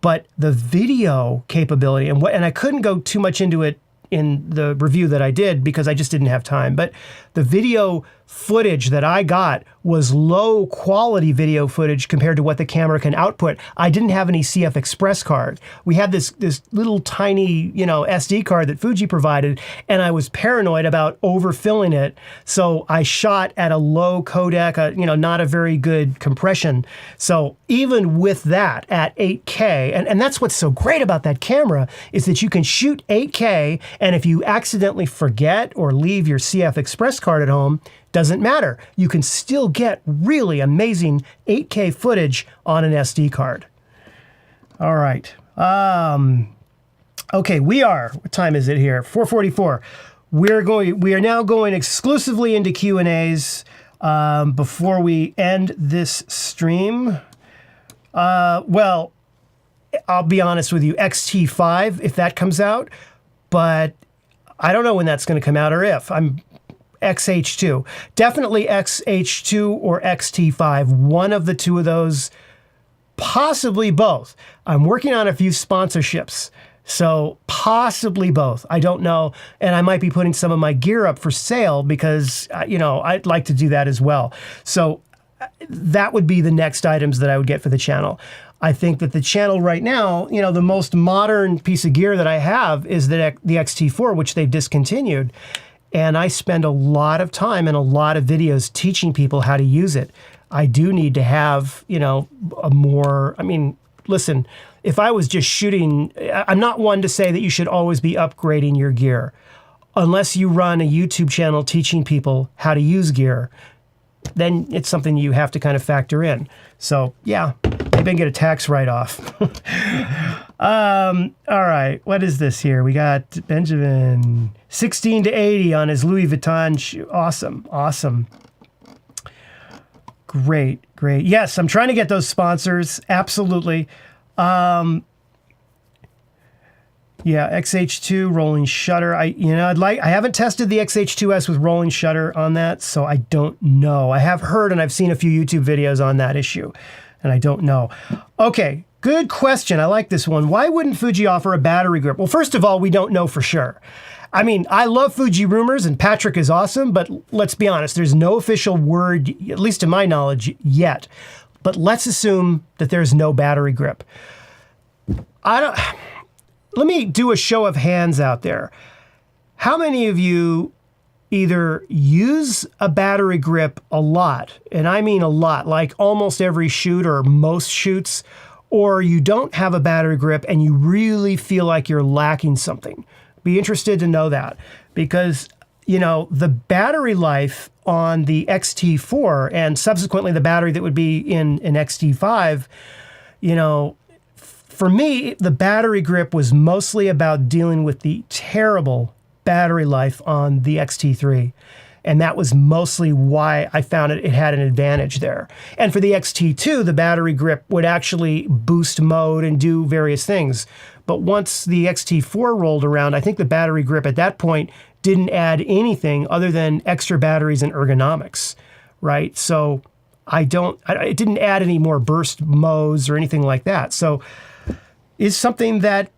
But the video capability, and I couldn't go too much into it in the review that I did because I just didn't have time, but the video footage that I got was low quality video footage compared to what the camera can output. I didn't have any CF Express card. We had this little tiny, SD card that Fuji provided, and I was paranoid about overfilling it. So I shot at a low codec, not a very good compression. So even with that at 8K, and that's what's so great about that camera is that you can shoot 8K, and if you accidentally forget or leave your CF Express card at home, doesn't matter. You can still get really amazing 8K footage on an SD card. All right. Okay, what time is it here? 4:44. We are now going exclusively into Q&As before we end this stream. Well, I'll be honest with you, XT5, if that comes out, but I don't know when that's going to come out or if. I'm XH2. Definitely XH2 or XT5. One of the two of those, possibly both. I'm working on a few sponsorships, so possibly both. I don't know, and I might be putting some of my gear up for sale because, I'd like to do that as well. So that would be the next items that I would get for the channel. I think that the channel right now, the most modern piece of gear that I have is the XT4, which they've discontinued. And I spend a lot of time and a lot of videos teaching people how to use it. I do need to have, listen, if I was just shooting, I'm not one to say that you should always be upgrading your gear. Unless you run a YouTube channel teaching people how to use gear, then it's something you have to kind of factor in. So yeah, maybe I can get a tax write-off. All right, what is this here? We got Benjamin, 16 to 80 on his Louis Vuitton shoe. Awesome. Great. Yes, I'm trying to get those sponsors. Absolutely. Yeah, XH2 rolling shutter. I haven't tested the XH2S with rolling shutter on that, so I don't know. I have heard and I've seen a few YouTube videos on that issue, and I don't know. Okay, good question. I like this one. Why wouldn't Fuji offer a battery grip? Well, first of all, we don't know for sure. I mean, I love Fuji rumors and Patrick is awesome, but let's be honest, there's no official word, at least to my knowledge, yet. But let's assume that there's no battery grip. Let me do a show of hands out there. How many of you either use a battery grip a lot, and I mean a lot, like almost every shoot or most shoots, or you don't have a battery grip and you really feel like you're lacking something? Be interested to know that, because the battery life on the XT4 and subsequently the battery that would be in an XT5, for me, the battery grip was mostly about dealing with the terrible battery life on the XT3. And that was mostly why I found it had an advantage there. And for the XT2, the battery grip would actually boost mode and do various things. But once the XT4 rolled around, I think the battery grip at that point didn't add anything other than extra batteries and ergonomics, right? So it didn't add any more burst modes or anything like that. So is something that,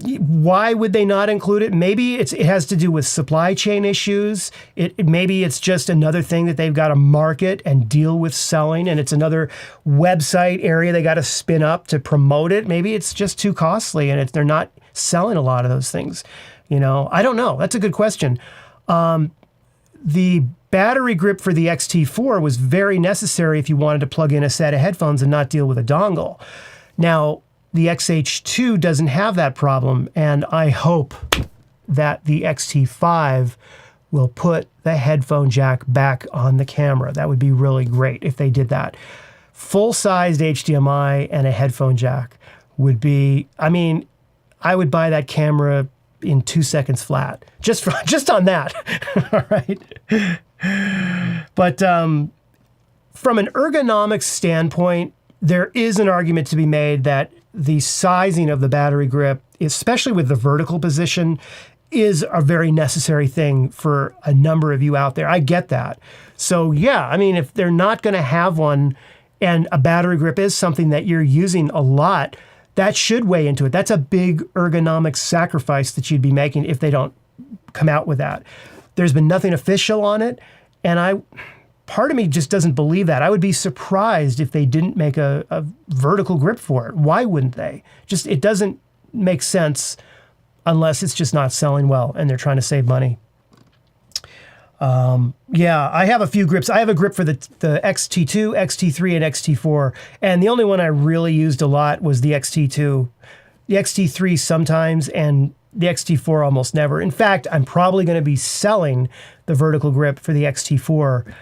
why would they not include it? Maybe it has to do with supply chain issues. Maybe it's just another thing that they've got to market and deal with selling, and it's another website area they got to spin up to promote it. Maybe it's just too costly, and they're not selling a lot of those things. I don't know. That's a good question. The battery grip for the XT4 was very necessary if you wanted to plug in a set of headphones and not deal with a dongle. Now, the XH2 doesn't have that problem, and I hope that the XT5 will put the headphone jack back on the camera. That would be really great if they did that. Full-sized HDMI and a headphone jack would be, I would buy that camera in 2 seconds flat, just on that. All right. But from an ergonomics standpoint, there is an argument to be made that the sizing of the battery grip, especially with the vertical position, is a very necessary thing for a number of you out there. I get that. So yeah, if they're not going to have one and a battery grip is something that you're using a lot, that should weigh into it. That's a big ergonomic sacrifice that you'd be making if they don't come out with that. There's been nothing official on it, and part of me just doesn't believe that. I would be surprised if they didn't make a vertical grip for it. Why wouldn't they? It doesn't make sense unless it's just not selling well and they're trying to save money. Yeah, I have a few grips. I have a grip for the XT2, XT3, and XT4, and the only one I really used a lot was the XT2. The XT3 sometimes, and the XT4 almost never. In fact, I'm probably going to be selling the vertical grip for the XT4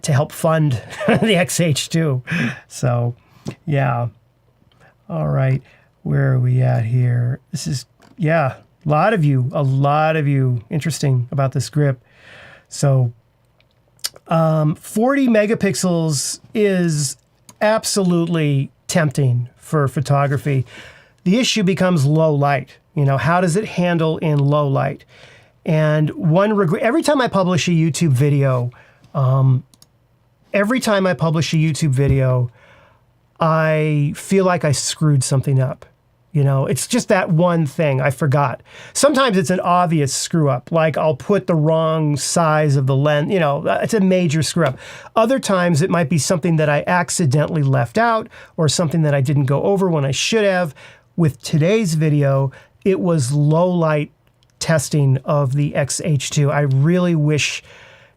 to help fund the XH2. So, yeah. All right. Where are we at here? This is, a lot of you interesting about this grip. So, 40 megapixels is absolutely tempting for photography. The issue becomes low light. How does it handle in low light? And every time I publish a YouTube video, I feel like I screwed something up. It's just that one thing I forgot. Sometimes it's an obvious screw up, like I'll put the wrong size of the lens, it's a major screw up. Other times it might be something that I accidentally left out or something that I didn't go over when I should have. With today's video, it was low light testing of the XH2. I really wish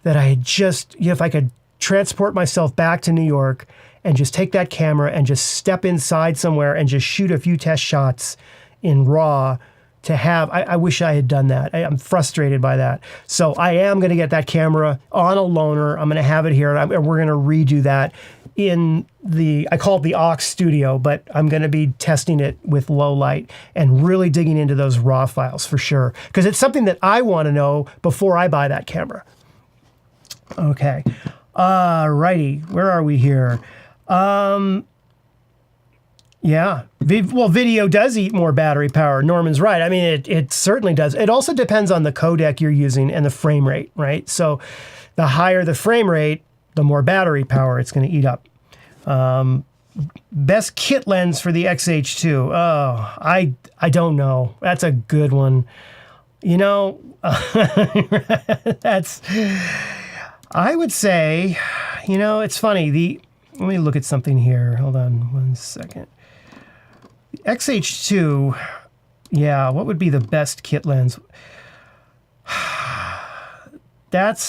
that I had just, if I could transport myself back to New York and just take that camera and just step inside somewhere and just shoot a few test shots in RAW to have, I wish I had done that. I'm frustrated by that. So I am going to get that camera on a loaner. I'm going to have it here, and we're going to redo that in I call it the Aux Studio, but I'm going to be testing it with low light and really digging into those RAW files for sure, because it's something that I want to know before I buy that camera. Okay. Righty. Where are we here? Yeah. Video does eat more battery power. Norman's right. It certainly does. It also depends on the codec you're using and the frame rate, right? So the higher the frame rate, the more battery power it's going to eat up. Best kit lens for the XH2. Oh, I don't know. That's a good one. I would say, it's funny. let me look at something here. Hold on 1 second. The XH2, yeah, what would be the best kit lens? Let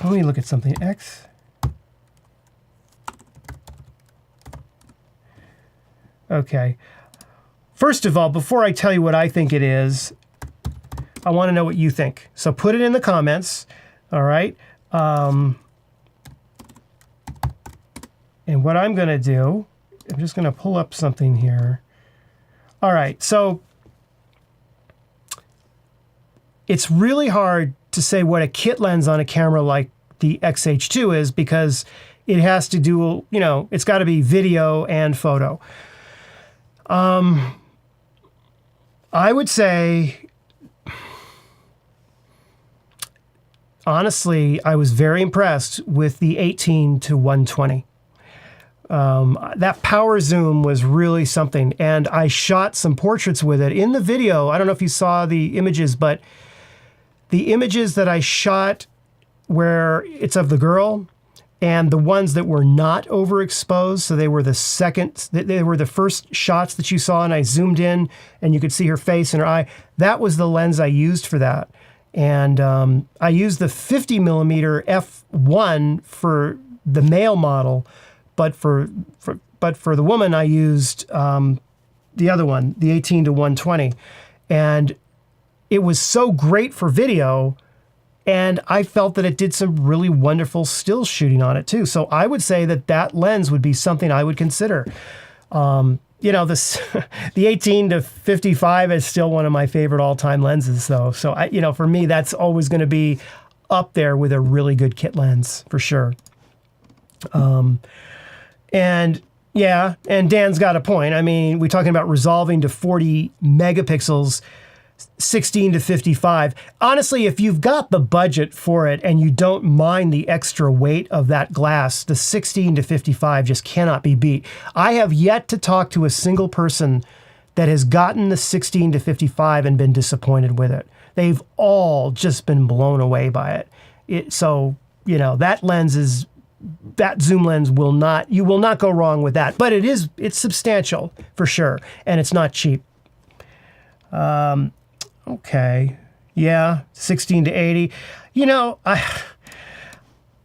me look at something. Okay. First of all, before I tell you what I think it is, I want to know what you think. So put it in the comments, all right? And what I'm going to do, I'm just going to pull up something here. All right, so it's really hard to say what a kit lens on a camera like the XH2 is because it has to do, it's got to be video and photo. I would say, honestly, I was very impressed with the 18 to 120. That power zoom was really something, and I shot some portraits with it. In the video, I don't know if you saw the images, but the images that I shot where it's of the girl and the ones that were not overexposed, so they were they were the first shots that you saw, and I zoomed in and you could see her face and her eye. That was the lens I used for that. And I used the 50 millimeter f1 for the male model, but for the woman I used the other one, the 18 to 120, and it was so great for video. And I felt that it did some really wonderful still shooting on it too. So I would say that lens would be something I would consider. The 18 to 55 is still one of my favorite all-time lenses, though. So for me, that's always going to be up there with a really good kit lens for sure. And Dan's got a point. I mean, we're talking about resolving to 40 megapixels. 16 to 55. Honestly, if you've got the budget for it and you don't mind the extra weight of that glass, the 16 to 55 just cannot be beat. I have yet to talk to a single person that has gotten the 16 to 55 and been disappointed with it. They've all just been blown away by it. That zoom lens you will not go wrong with that, but it's substantial for sure. And it's not cheap. Okay. Yeah. 16 to 80.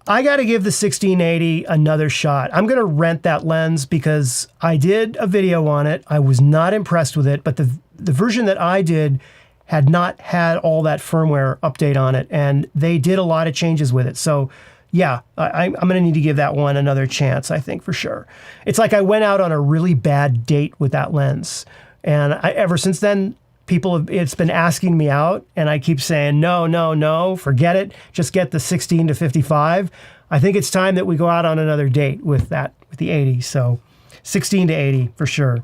I got to give the 1680 another shot. I'm going to rent that lens because I did a video on it. I was not impressed with it, but the version that I did had not had all that firmware update on it, and they did a lot of changes with it. So yeah, I'm going to need to give that one another chance, I think, for sure. It's like I went out on a really bad date with that lens, and ever since then, it's been asking me out, and I keep saying, no, forget it. Just get the 16 to 55. I think it's time that we go out on another date with the 80. So 16 to 80 for sure.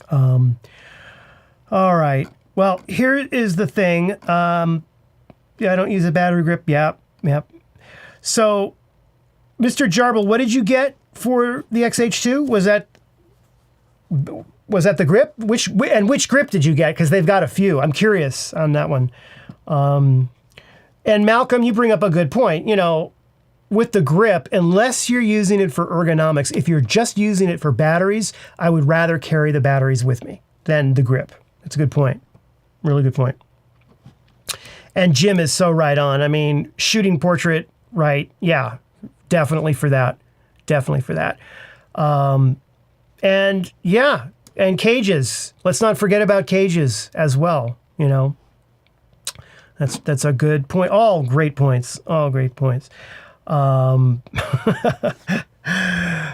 All right. Well, here is the thing. I don't use a battery grip. Yep. So, Mr. Jarble, what did you get for the XH2? Was that the grip? Which grip did you get? Because they've got a few. I'm curious on that one. And Malcolm, you bring up a good point. With the grip, unless you're using it for ergonomics, if you're just using it for batteries, I would rather carry the batteries with me than the grip. That's a good point. Really good point. And Jim is so right on. I mean, shooting portrait, right? Yeah, definitely for that. And yeah. And cages. Let's not forget about cages as well. That's a good point. All great points.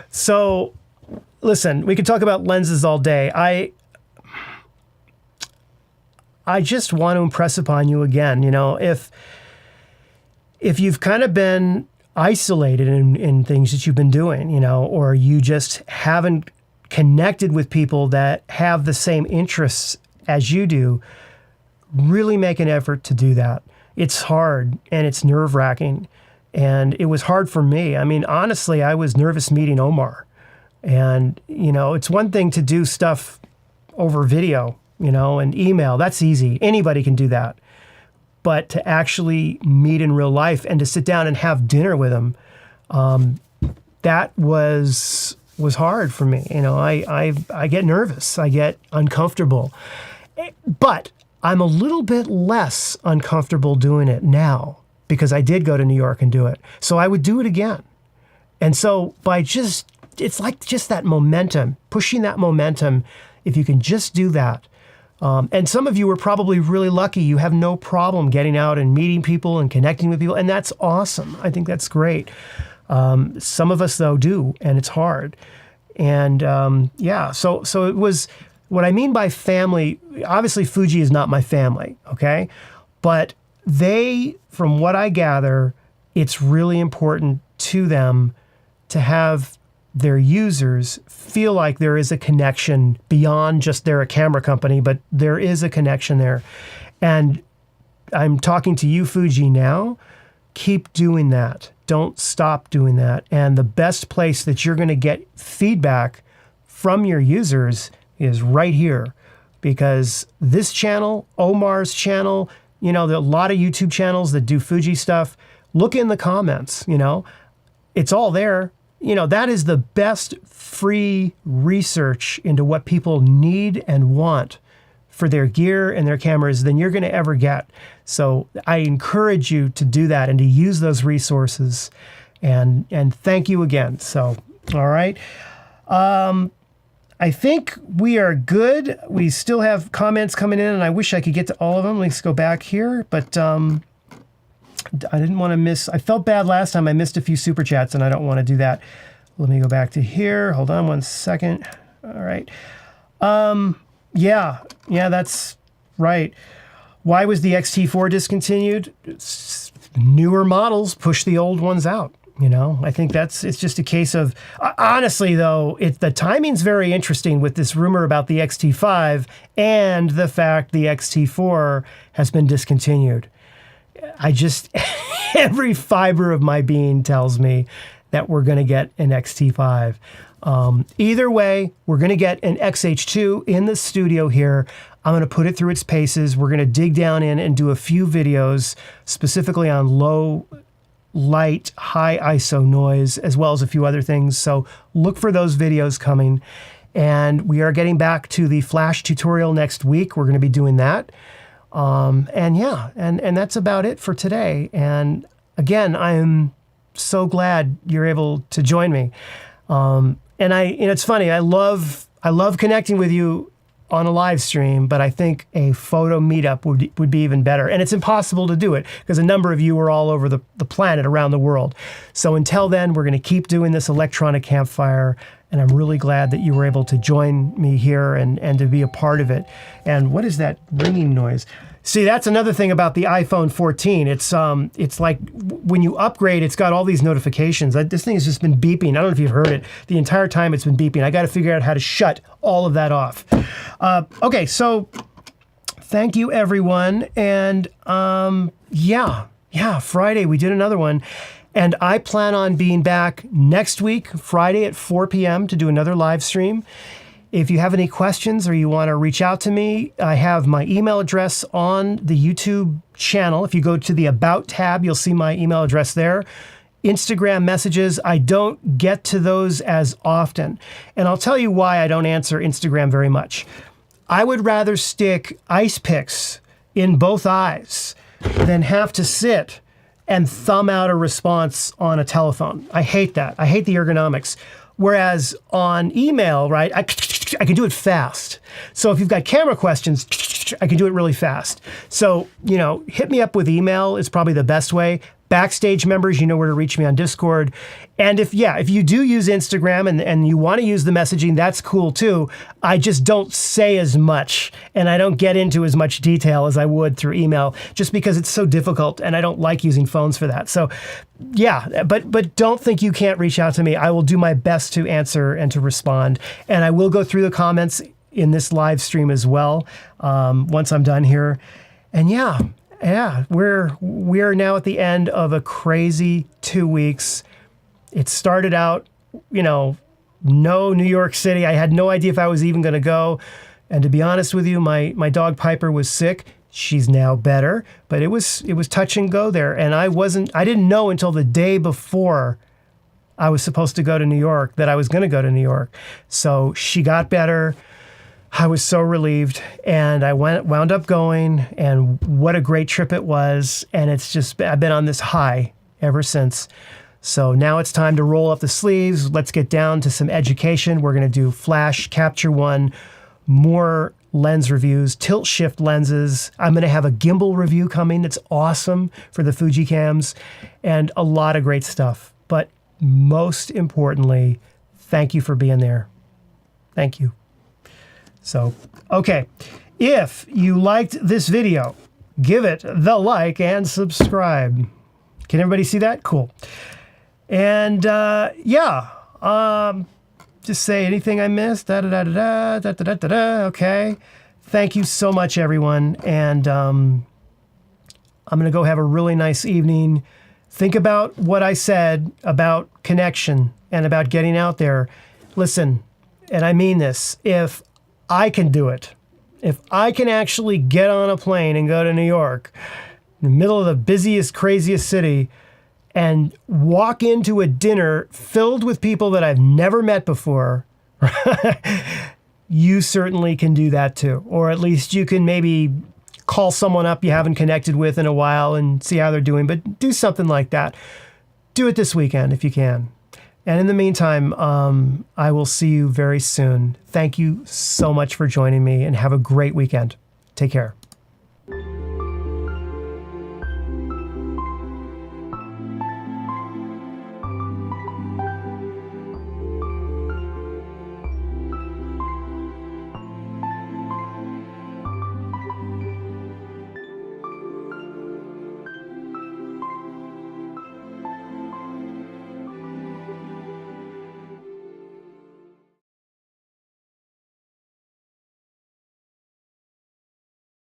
So, listen, we could talk about lenses all day. I just want to impress upon you again. If you've kind of been isolated in things that you've been doing, or you just haven't connected with people that have the same interests as you do, really make an effort to do that. It's hard and it's nerve-wracking, and it was hard for me. I mean, honestly, I was nervous meeting Omar, and it's one thing to do stuff over video, and email. That's easy. Anybody can do that. But to actually meet in real life and to sit down and have dinner with him, that was hard for me. I get nervous. I get uncomfortable. But I'm a little bit less uncomfortable doing it now because I did go to New York and do it. So I would do it again. And so it's like just that momentum, pushing that momentum, if you can just do that. And some of you are probably really lucky. You have no problem getting out and meeting people and connecting with people. And that's awesome. I think that's great. Some of us, though, do, and it's hard. And so it was, what I mean by family, obviously Fuji is not my family, okay? But from what I gather, it's really important to them to have their users feel like there is a connection beyond just they're a camera company, but there is a connection there. And I'm talking to you, Fuji, now. Keep doing that. Don't stop doing that. And the best place that you're going to get feedback from your users is right here, because this channel, Omar's channel, there are a lot of YouTube channels that do Fuji stuff. Look in the comments, it's all there. That is the best free research into what people need and want for their gear and their cameras than you're going to ever get. So I encourage you to do that and to use those resources. And thank you again. So, all right. I think we are good. We still have comments coming in, and I wish I could get to all of them. Let's go back here. But I didn't want to miss. I felt bad last time. I missed a few super chats, and I don't want to do that. Let me go back to here. Hold on one second. All right. Yeah, that's right. Why was the XT4 discontinued? Newer models push the old ones out. I think it's just a case of, honestly though, the timing's very interesting with this rumor about the XT5 and the fact the XT4 has been discontinued. Every fiber of my being tells me that we're going to get an XT5. Either way, we're going to get an XH2 in the studio here. I'm going to put it through its paces. We're going to dig down in and do a few videos specifically on low light, high ISO noise, as well as a few other things. So look for those videos coming. And we are getting back to the flash tutorial next week. We're going to be doing that. And that's about it for today. And again, I'm so glad you're able to join me. And it's funny. I love connecting with you on a live stream, but I think a photo meetup would be even better. And it's impossible to do it because a number of you are all over the planet around the world. So until then, we're going to keep doing this electronic campfire. And I'm really glad that you were able to join me here and to be a part of it. And what is that ringing noise? See, that's another thing about the iPhone 14. It's like when you upgrade, it's got all these notifications. This thing has just been beeping. I don't know if you've heard it. The entire time it's been beeping. I got to figure out how to shut all of that off. Okay, so thank you, everyone. And Friday we did another one. And I plan on being back next week, Friday at 4 p.m. to do another live stream. If you have any questions or you want to reach out to me, I have my email address on the YouTube channel. If you go to the About tab, you'll see my email address there. Instagram messages, I don't get to those as often. And I'll tell you why I don't answer Instagram very much. I would rather stick ice picks in both eyes than have to sit and thumb out a response on a telephone. I hate that. I hate the ergonomics. Whereas on email, right, I can do it fast. So if you've got camera questions, I can do it really fast. So, hit me up with email is probably the best way. Backstage members, you know where to reach me on Discord. And if you do use Instagram and you want to use the messaging, that's cool too. I just don't say as much and I don't get into as much detail as I would through email just because it's so difficult and I don't like using phones for that. So but don't think you can't reach out to me. I will do my best to answer and to respond. And I will go through the comments in this live stream as well once I'm done here. And we're now at the end of a crazy 2 weeks. It started out, no New York City. I had no idea if I was even going to go. And to be honest with you, my dog Piper was sick. She's now better, but it was touch and go there. And I didn't know until the day before I was supposed to go to New York, that I was going to go to New York. So she got better. I was so relieved, and I wound up going, and what a great trip it was. And it's just, I've been on this high ever since. So now it's time to roll up the sleeves. Let's get down to some education. We're going to do flash, capture one, more lens reviews, tilt shift lenses. I'm going to have a gimbal review coming. It's awesome for the Fuji cams, and a lot of great stuff. But most importantly, thank you for being there. Thank you. So, okay. If you liked this video, give it the like and subscribe. Can everybody see that? Cool. And just say anything I missed. Okay. Thank you so much, everyone. And I'm going to go have a really nice evening. Think about what I said about connection and about getting out there. Listen, and I mean this, if I can do it, if I can actually get on a plane and go to New York, in the middle of the busiest, craziest city, and walk into a dinner filled with people that I've never met before, you certainly can do that too. Or at least you can maybe call someone up you haven't connected with in a while and see how they're doing, but do something like that. Do it this weekend if you can. And in the meantime, I will see you very soon. Thank you so much for joining me, and have a great weekend. Take care.